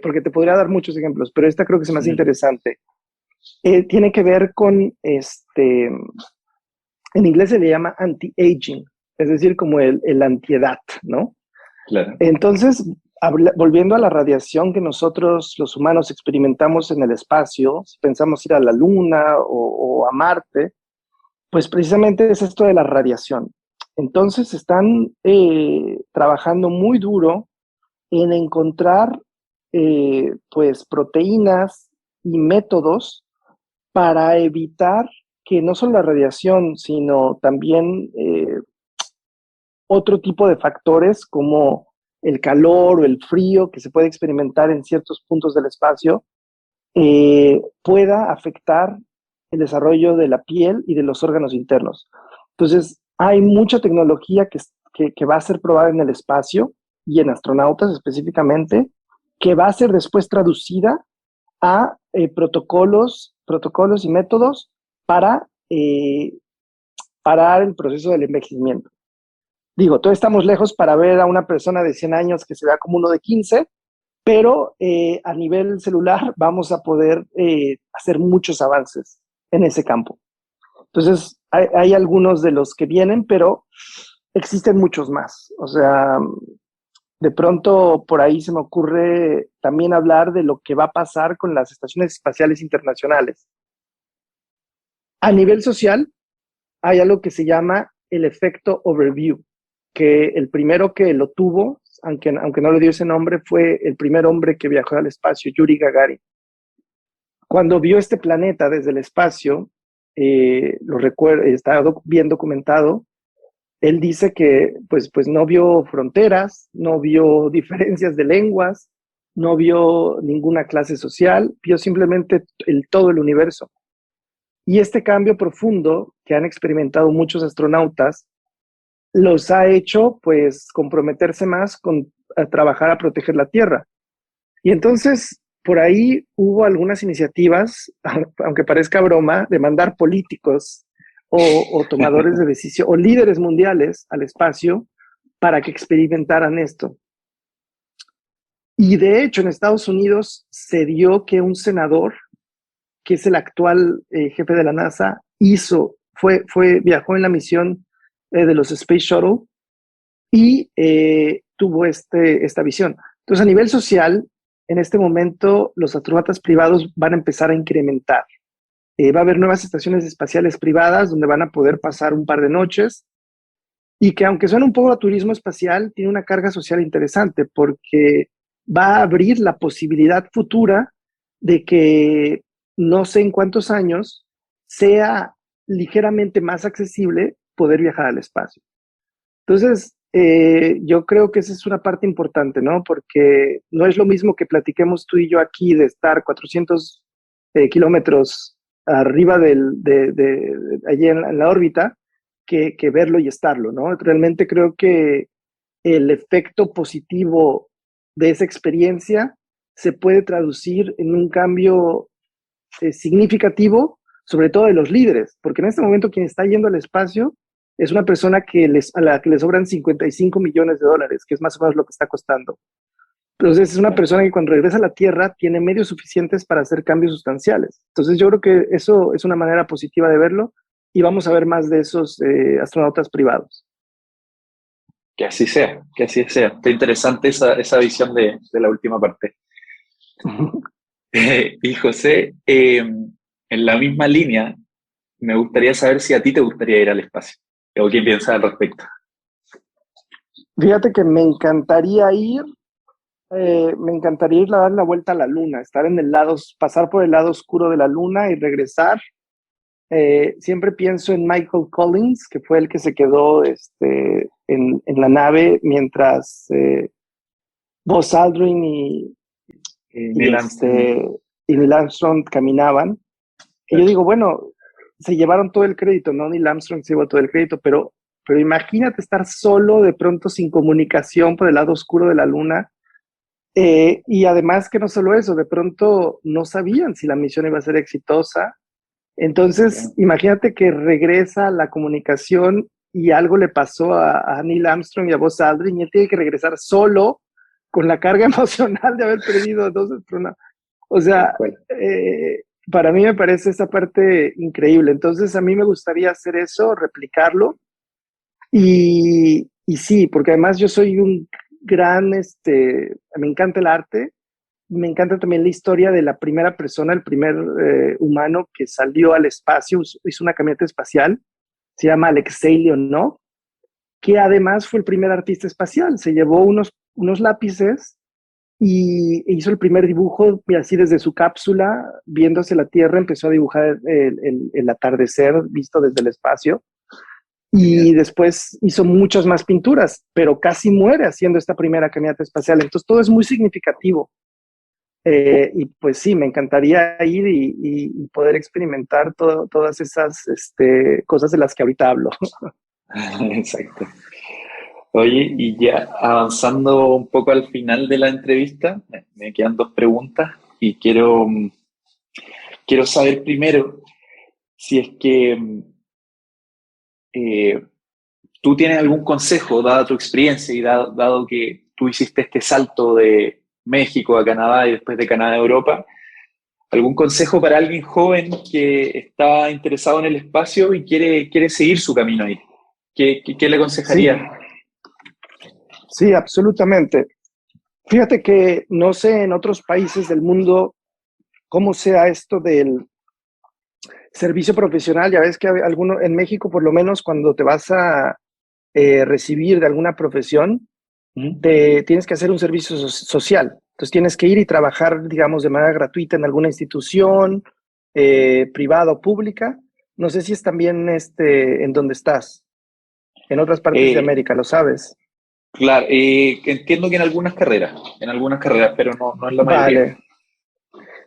[SPEAKER 4] porque te podría dar muchos ejemplos, pero esta creo que es más interesante. Tiene que ver con, en inglés se le llama anti-aging, es decir, como el antiedad, ¿no?
[SPEAKER 5] Claro.
[SPEAKER 4] Entonces, volviendo a la radiación que nosotros los humanos experimentamos en el espacio, si pensamos ir a la Luna o a Marte, pues precisamente es esto de la radiación. Entonces están trabajando muy duro en encontrar pues proteínas y métodos para evitar que no solo la radiación, sino también otro tipo de factores como el calor o el frío que se puede experimentar en ciertos puntos del espacio pueda afectar el desarrollo de la piel y de los órganos internos. Entonces, hay mucha tecnología que va a ser probada en el espacio y en astronautas específicamente, que va a ser después traducida a protocolos y métodos para parar el proceso del envejecimiento. Digo, todavía estamos lejos para ver a una persona de 100 años que se vea como uno de 15, pero a nivel celular vamos a poder hacer muchos avances en ese campo. Entonces, hay algunos de los que vienen, pero existen muchos más. O sea, de pronto por ahí se me ocurre también hablar de lo que va a pasar con las estaciones espaciales internacionales. A nivel social, hay algo que se llama el efecto overview, que el primero que lo tuvo, aunque no le dio ese nombre, fue el primer hombre que viajó al espacio, Yuri Gagarin. Cuando vio este planeta desde el espacio, lo recuerdo, está bien documentado, él dice que pues no vio fronteras, no vio diferencias de lenguas, no vio ninguna clase social, vio simplemente todo el universo. Y este cambio profundo que han experimentado muchos astronautas los ha hecho pues comprometerse más a trabajar a proteger la Tierra. Y entonces por ahí hubo algunas iniciativas, aunque parezca broma, de mandar políticos o tomadores de decisión o líderes mundiales al espacio para que experimentaran esto. Y de hecho en Estados Unidos se dio que un senador, que es el actual jefe de la NASA, viajó en la misión de los Space Shuttle y tuvo esta visión. Entonces, a nivel social, en este momento, los astronautas privados van a empezar a incrementar. Va a haber nuevas estaciones espaciales privadas donde van a poder pasar un par de noches y que aunque suene un poco a turismo espacial, tiene una carga social interesante porque va a abrir la posibilidad futura de que no sé en cuántos años sea ligeramente más accesible poder viajar al espacio. Entonces, yo creo que esa es una parte importante, ¿no? Porque no es lo mismo que platiquemos tú y yo aquí de estar 400 kilómetros arriba allí en la órbita que verlo y estarlo, ¿no? Realmente creo que el efecto positivo de esa experiencia se puede traducir en un cambio significativo, sobre todo de los líderes, porque en este momento quien está yendo al espacio es una persona a la que le sobran $55 millones, que es más o menos lo que está costando. Entonces es una persona que cuando regresa a la Tierra tiene medios suficientes para hacer cambios sustanciales. Entonces yo creo que eso es una manera positiva de verlo y vamos a ver más de esos astronautas privados.
[SPEAKER 5] Que así sea, que así sea. Está interesante esa visión de la última parte. Y José, en la misma línea, me gustaría saber si a ti te gustaría ir al espacio, o qué piensas al respecto.
[SPEAKER 4] Fíjate que me encantaría ir a dar la vuelta a la luna, pasar por el lado oscuro de la luna y regresar. Siempre pienso en Michael Collins, que fue el que se quedó en la nave mientras Buzz Aldrin y Neil Armstrong caminaban. Y yo digo, bueno, se llevaron todo el crédito, ¿no? Neil Armstrong se llevó todo el crédito, pero imagínate estar solo de pronto sin comunicación por el lado oscuro de la luna. Y además que no solo eso, de pronto no sabían si la misión iba a ser exitosa. Entonces, imagínate que regresa la comunicación y algo le pasó a Neil Armstrong y a Buzz Aldrin y él tiene que regresar solo con la carga emocional de haber perdido 2 astronautas. O sea, para mí me parece esa parte increíble. Entonces, a mí me gustaría hacer eso, replicarlo. Y sí, porque además yo soy un gran, me encanta el arte. Me encanta también la historia de la primera persona, el primer humano que salió al espacio, hizo una camioneta espacial, se llama Alexei Leonov, que además fue el primer artista espacial. Se llevó unos lápices y hizo el primer dibujo, y así desde su cápsula, viéndose la Tierra, empezó a dibujar el atardecer visto desde el espacio. Y después hizo muchas más pinturas, pero casi muere haciendo esta primera caminata espacial. Entonces todo es muy significativo. Y pues sí, me encantaría ir y poder experimentar todas esas cosas de las que ahorita hablo.
[SPEAKER 5] Exacto. Oye, y ya avanzando un poco al final de la entrevista, me quedan 2 preguntas y quiero saber primero si es que tú tienes algún consejo, dada tu experiencia y dado que tú hiciste este salto de México a Canadá y después de Canadá a Europa, algún consejo para alguien joven que está interesado en el espacio y quiere seguir su camino ahí. ¿Qué le aconsejaría?
[SPEAKER 4] Sí, absolutamente. Fíjate que no sé en otros países del mundo cómo sea esto del servicio profesional. Ya ves que en México, por lo menos, cuando te vas a recibir de alguna profesión, tienes que hacer un servicio social. Entonces tienes que ir y trabajar, digamos, de manera gratuita en alguna institución, privada o pública. No sé si es también en donde estás, en otras partes de América, ¿lo sabes?
[SPEAKER 5] Claro, entiendo que en algunas carreras, pero no en la mayoría.
[SPEAKER 4] Vale.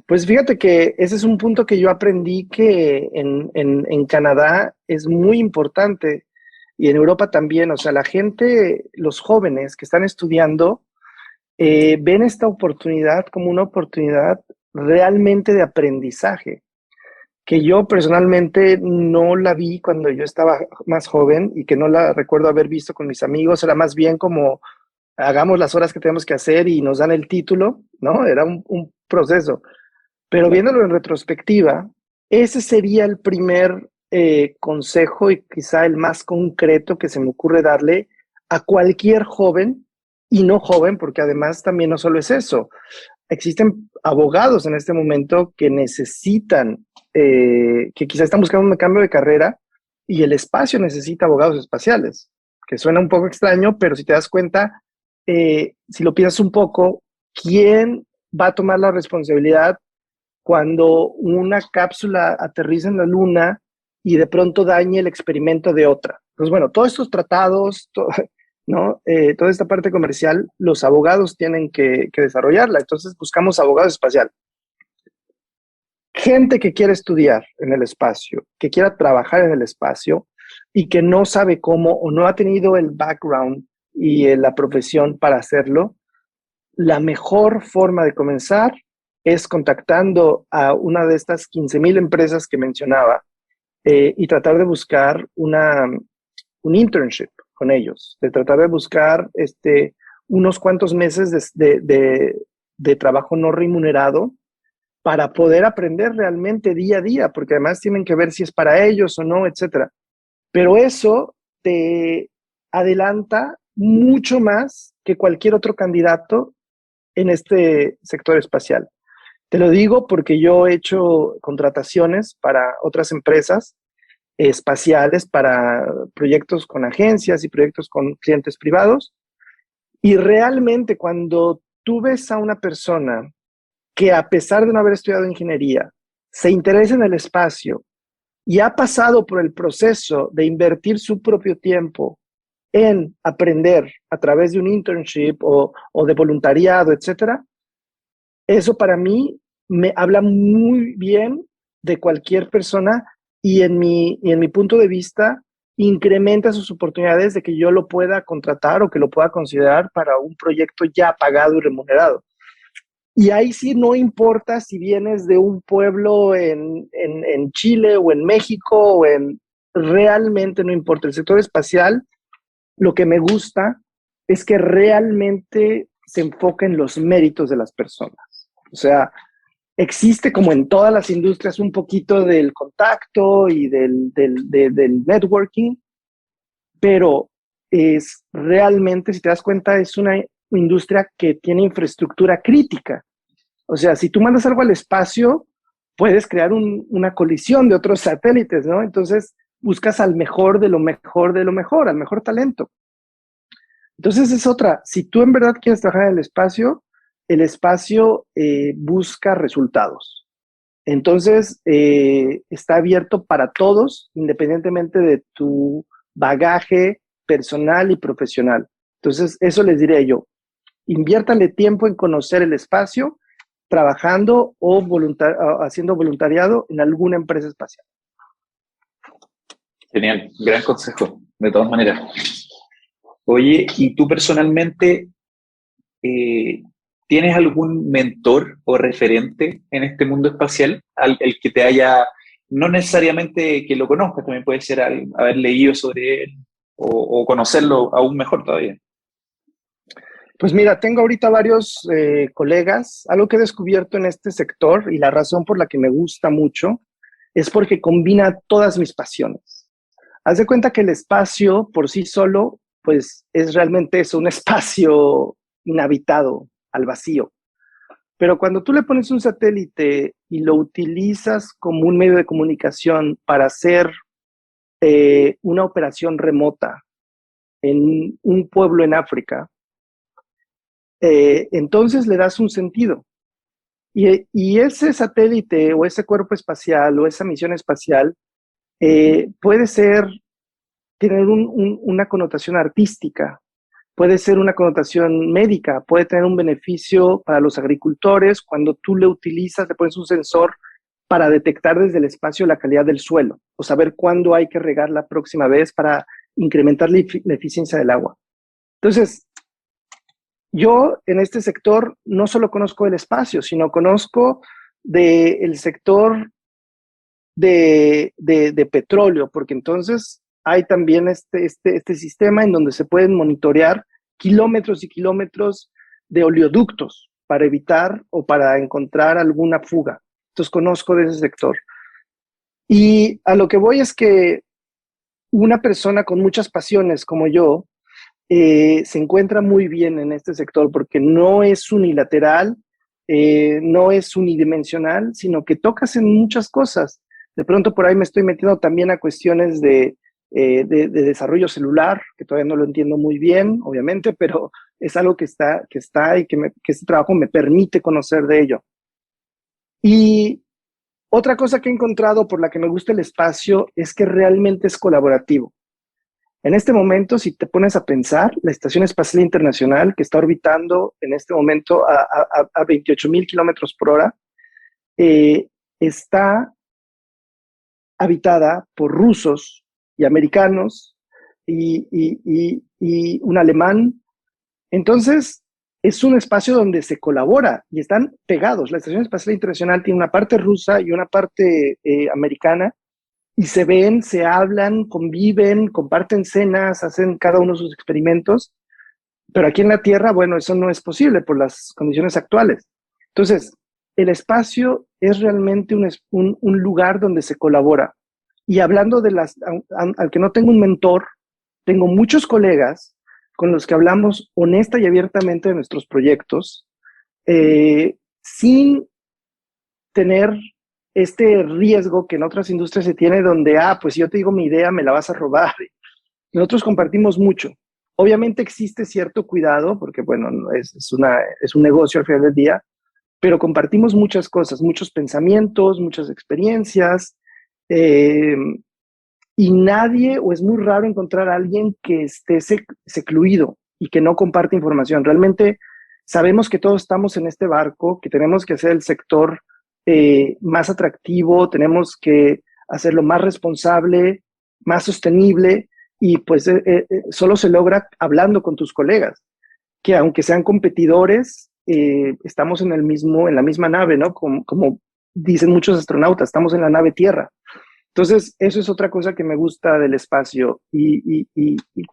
[SPEAKER 4] Pues fíjate que ese es un punto que yo aprendí que en Canadá es muy importante y en Europa también. O sea, la gente, los jóvenes que están estudiando, ven esta oportunidad como una oportunidad realmente de aprendizaje, que yo personalmente no la vi cuando yo estaba más joven y que no la recuerdo haber visto con mis amigos. Era más bien como hagamos las horas que tenemos que hacer y nos dan el título, ¿no? Era un proceso. Pero viéndolo en retrospectiva, ese sería el primer consejo y quizá el más concreto que se me ocurre darle a cualquier joven y no joven, porque además también no solo es eso. Existen abogados en este momento que necesitan que quizá están buscando un cambio de carrera y el espacio necesita abogados espaciales, que suena un poco extraño, pero si te das cuenta, si lo piensas un poco, ¿quién va a tomar la responsabilidad cuando una cápsula aterriza en la Luna y de pronto dañe el experimento de otra? Pues bueno, todos estos tratados, ¿no? Toda esta parte comercial, los abogados tienen que desarrollarla. Entonces buscamos abogados espaciales. Gente que quiere estudiar en el espacio, que quiera trabajar en el espacio y que no sabe cómo o no ha tenido el background y la profesión para hacerlo, la mejor forma de comenzar es contactando a una de estas 15,000 empresas que mencionaba y tratar de buscar un internship con ellos, de tratar de buscar unos cuantos meses de trabajo no remunerado para poder aprender realmente día a día, porque además tienen que ver si es para ellos o no, etcétera. Pero eso te adelanta mucho más que cualquier otro candidato en este sector espacial. Te lo digo porque yo he hecho contrataciones para otras empresas espaciales, para proyectos con agencias y proyectos con clientes privados, y realmente cuando tú ves a una persona que a pesar de no haber estudiado ingeniería, se interesa en el espacio y ha pasado por el proceso de invertir su propio tiempo en aprender a través de un internship o de voluntariado, etcétera, eso para mí me habla muy bien de cualquier persona y en mi punto de vista incrementa sus oportunidades de que yo lo pueda contratar o que lo pueda considerar para un proyecto ya pagado y remunerado. Y ahí sí no importa si vienes de un pueblo en Chile o en México realmente no importa. El sector espacial, lo que me gusta es que realmente se enfoca en los méritos de las personas. O sea, existe como en todas las industrias un poquito del contacto y del networking, pero es realmente, si te das cuenta, es una industria que tiene infraestructura crítica. O sea, si tú mandas algo al espacio, puedes crear una colisión de otros satélites, ¿no? Entonces, buscas al mejor de lo mejor de lo mejor, al mejor talento. Entonces, es otra. Si tú en verdad quieres trabajar en el espacio busca resultados. Entonces, está abierto para todos, independientemente de tu bagaje personal y profesional. Entonces, eso les diría yo. Inviértale tiempo en conocer el espacio, trabajando o haciendo voluntariado en alguna empresa espacial.
[SPEAKER 5] Genial, gran consejo, de todas maneras. Oye, ¿y tú personalmente tienes algún mentor o referente en este mundo espacial? El que te haya, no necesariamente que lo conozcas, también puede ser haber leído sobre él o conocerlo aún mejor todavía.
[SPEAKER 4] Pues mira, tengo ahorita varios colegas. Algo que he descubierto en este sector y la razón por la que me gusta mucho es porque combina todas mis pasiones. Haz de cuenta que el espacio por sí solo, pues es realmente eso, un espacio inhabitado, al vacío. Pero cuando tú le pones un satélite y lo utilizas como un medio de comunicación para hacer una operación remota en un pueblo en África, entonces le das un sentido. Y ese satélite o ese cuerpo espacial o esa misión espacial puede tener una connotación artística, puede ser una connotación médica, puede tener un beneficio para los agricultores cuando tú le utilizas, le pones un sensor para detectar desde el espacio la calidad del suelo o saber cuándo hay que regar la próxima vez para incrementar la eficiencia del agua. Entonces, yo en este sector no solo conozco el espacio, sino conozco del sector de petróleo, porque entonces hay también este sistema en donde se pueden monitorear kilómetros y kilómetros de oleoductos para evitar o para encontrar alguna fuga. Entonces conozco de ese sector. Y a lo que voy es que una persona con muchas pasiones como yo se encuentra muy bien en este sector porque no es unilateral, no es unidimensional, sino que tocas en muchas cosas. De pronto por ahí me estoy metiendo también a cuestiones de desarrollo celular, que todavía no lo entiendo muy bien, obviamente, pero es algo que está y que este trabajo me permite conocer de ello. Y otra cosa que he encontrado por la que me gusta el espacio es que realmente es colaborativo. En este momento, si te pones a pensar, la Estación Espacial Internacional, que está orbitando en este momento a 28,000 kilómetros por hora, está habitada por rusos y americanos y un alemán. Entonces, es un espacio donde se colabora y están pegados. La Estación Espacial Internacional tiene una parte rusa y una parte americana, y se ven, se hablan, conviven, comparten cenas, hacen cada uno sus experimentos, pero aquí en la Tierra, bueno, eso no es posible por las condiciones actuales. Entonces, el espacio es realmente un lugar donde se colabora. Y hablando de al que no tengo un mentor, tengo muchos colegas con los que hablamos honesta y abiertamente de nuestros proyectos, sin tener este riesgo que en otras industrias se tiene donde, pues si yo te digo mi idea, me la vas a robar. Nosotros compartimos mucho. Obviamente existe cierto cuidado, porque bueno, es un negocio al final del día, pero compartimos muchas cosas, muchos pensamientos, muchas experiencias, y nadie, o es muy raro encontrar a alguien que esté secluido y que no comparte información. Realmente sabemos que todos estamos en este barco, que tenemos que hacer el sector más atractivo, tenemos que hacerlo más responsable, más sostenible, y pues solo se logra hablando con tus colegas, que aunque sean competidores, estamos en la misma nave, ¿no? Como dicen muchos astronautas, estamos en la nave Tierra. Entonces, eso es otra cosa que me gusta del espacio, y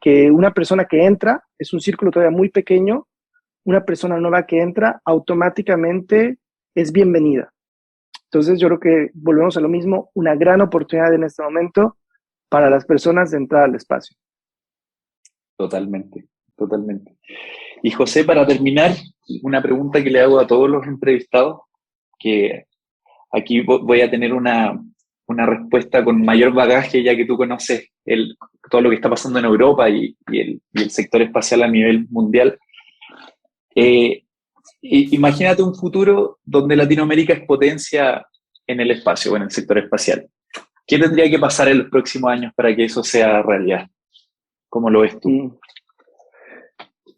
[SPEAKER 4] que una persona que entra, es un círculo todavía muy pequeño, una persona nueva que entra automáticamente es bienvenida. Entonces, yo creo que volvemos a lo mismo, una gran oportunidad en este momento para las personas de entrar al espacio.
[SPEAKER 5] Totalmente, totalmente. Y José, para terminar, una pregunta que le hago a todos los entrevistados, que aquí voy a tener una respuesta con mayor bagaje, ya que tú conoces todo lo que está pasando en Europa y el sector espacial a nivel mundial. Imagínate un futuro donde Latinoamérica es potencia en el espacio o en el sector espacial. ¿Qué tendría que pasar en los próximos años para que eso sea realidad? ¿Cómo lo ves tú?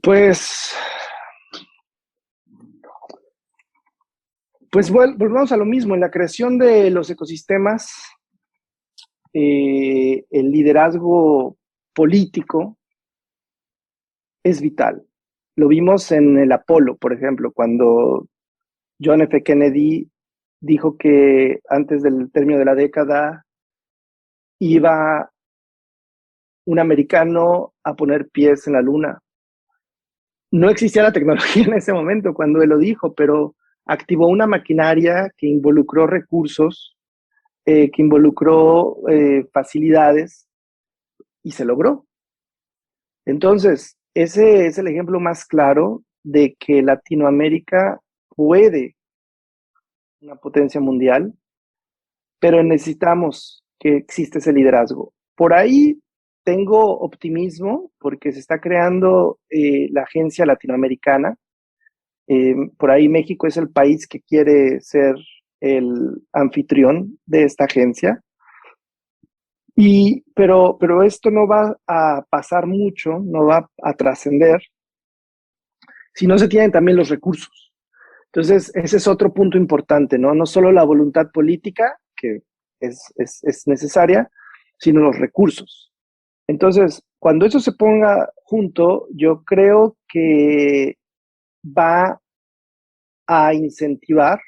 [SPEAKER 4] Pues volvamos a lo mismo. En la creación de los ecosistemas, el liderazgo político es vital. Lo vimos en el Apolo, por ejemplo, cuando John F. Kennedy dijo que antes del término de la década iba un americano a poner pies en la luna. No existía la tecnología en ese momento cuando él lo dijo, pero activó una maquinaria que involucró recursos, que involucró facilidades, y se logró. Entonces, ese es el ejemplo más claro de que Latinoamérica puede una potencia mundial, pero necesitamos que exista ese liderazgo. Por ahí tengo optimismo porque se está creando la agencia latinoamericana. Por ahí México es el país que quiere ser el anfitrión de esta agencia. Pero esto no va a pasar mucho, no va a trascender si no se tienen también los recursos. Entonces, ese es otro punto importante, ¿no? No solo la voluntad política, que es necesaria, sino los recursos. Entonces, cuando eso se ponga junto, yo creo que va a incentivar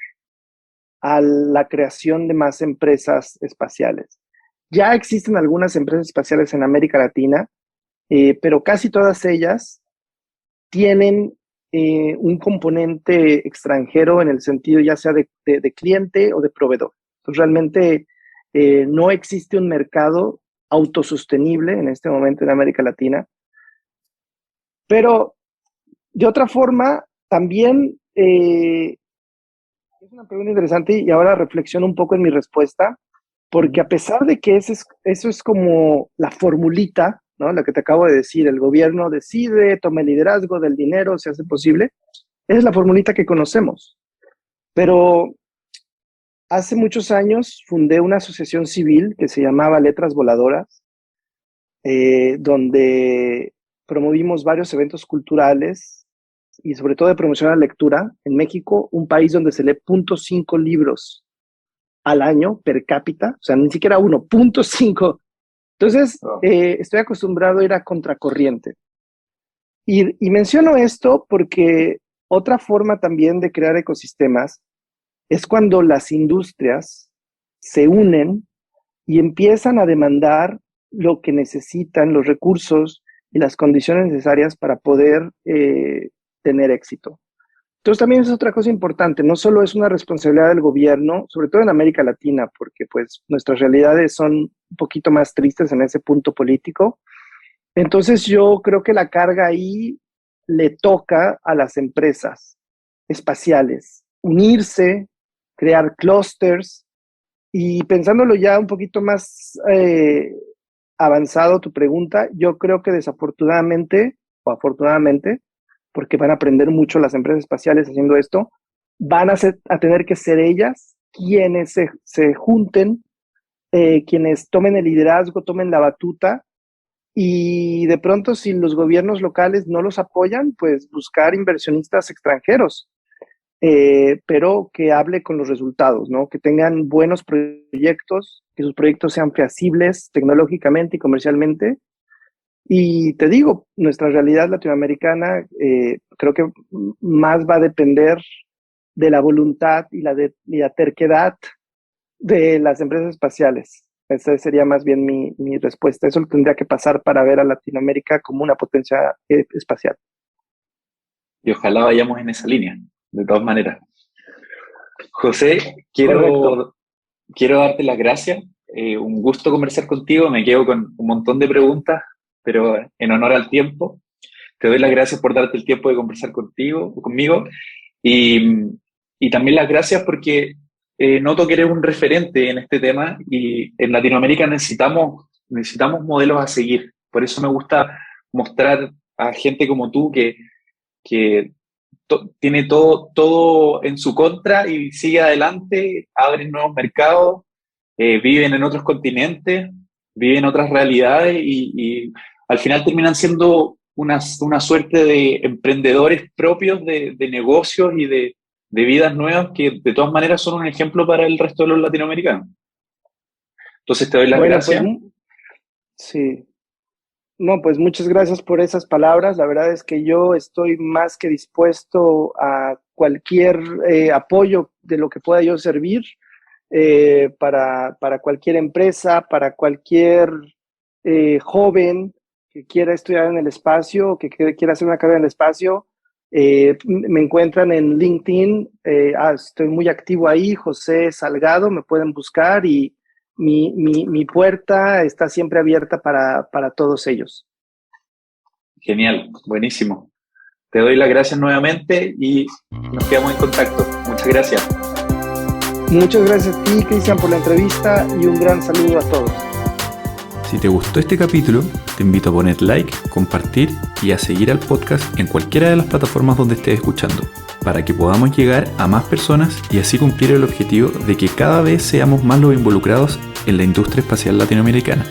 [SPEAKER 4] a la creación de más empresas espaciales. Ya existen algunas empresas espaciales en América Latina, pero casi todas ellas tienen un componente extranjero en el sentido ya sea de cliente o de proveedor. Entonces, realmente no existe un mercado autosostenible en este momento en América Latina. Pero de otra forma, también es una pregunta interesante, y ahora reflexiono un poco en mi respuesta. porque a pesar de que eso es como la formulita, ¿no? Lo que te acabo de decir, el gobierno decide, toma el liderazgo del dinero, se hace posible, es la formulita que conocemos. Pero hace muchos años fundé una asociación civil que se llamaba Letras Voladoras, donde promovimos varios eventos culturales y sobre todo de promoción a la lectura. En México, un país donde se lee 0.5 libros al año per cápita, o sea, ni siquiera 1.5. Entonces, estoy acostumbrado a ir a contracorriente. Y menciono esto porque otra forma también de crear ecosistemas es cuando las industrias se unen y empiezan a demandar lo que necesitan, los recursos y las condiciones necesarias para poder tener éxito. Entonces también es otra cosa importante, no solo es una responsabilidad del gobierno, sobre todo en América Latina, porque pues nuestras realidades son un poquito más tristes en ese punto político. Entonces yo creo que la carga ahí le toca a las empresas espaciales unirse, crear clústeres, y pensándolo ya un poquito más avanzado tu pregunta, yo creo que desafortunadamente o afortunadamente, porque van a aprender mucho las empresas espaciales haciendo esto, van a tener que ser ellas quienes se junten, quienes tomen el liderazgo, tomen la batuta, y de pronto si los gobiernos locales no los apoyan, pues buscar inversionistas extranjeros, pero que hable con los resultados, ¿no? Que tengan buenos proyectos, que sus proyectos sean feasibles tecnológicamente y comercialmente. Y te digo, nuestra realidad latinoamericana creo que más va a depender de la voluntad y la terquedad de las empresas espaciales. Esa sería más bien mi respuesta. Eso tendría que pasar para ver a Latinoamérica como una potencia espacial.
[SPEAKER 5] Y ojalá vayamos en esa línea, de todas maneras. José, quiero darte las gracias. Un gusto conversar contigo. Me quedo con un montón de preguntas, pero en honor al tiempo, te doy las gracias por darte el tiempo de conversar conmigo, y también las gracias porque noto que eres un referente en este tema, y en Latinoamérica necesitamos modelos a seguir. Por eso me gusta mostrar a gente como tú que tiene todo en su contra y sigue adelante, abre nuevos mercados, viven en otros continentes, viven otras realidades, y al final terminan siendo una suerte de emprendedores propios de negocios y de vidas nuevas que de todas maneras son un ejemplo para el resto de los latinoamericanos. Entonces te doy las gracias.
[SPEAKER 4] Pues, sí. No, pues muchas gracias por esas palabras. La verdad es que yo estoy más que dispuesto a cualquier apoyo de lo que pueda yo servir para cualquier empresa, para cualquier joven que quiera estudiar en el espacio, que quiera hacer una carrera en el espacio. Me encuentran en LinkedIn, estoy muy activo ahí, José Salgado, me pueden buscar, y mi puerta está siempre abierta para todos ellos.
[SPEAKER 5] Genial, buenísimo. Te doy las gracias nuevamente y nos quedamos en contacto. Muchas gracias.
[SPEAKER 4] Muchas gracias a ti, Cristian, por la entrevista, y un gran saludo a todos.
[SPEAKER 2] Si te gustó este capítulo, te invito a poner like, compartir y a seguir al podcast en cualquiera de las plataformas donde estés escuchando, para que podamos llegar a más personas y así cumplir el objetivo de que cada vez seamos más los involucrados en la industria espacial latinoamericana.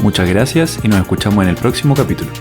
[SPEAKER 2] Muchas gracias y nos escuchamos en el próximo capítulo.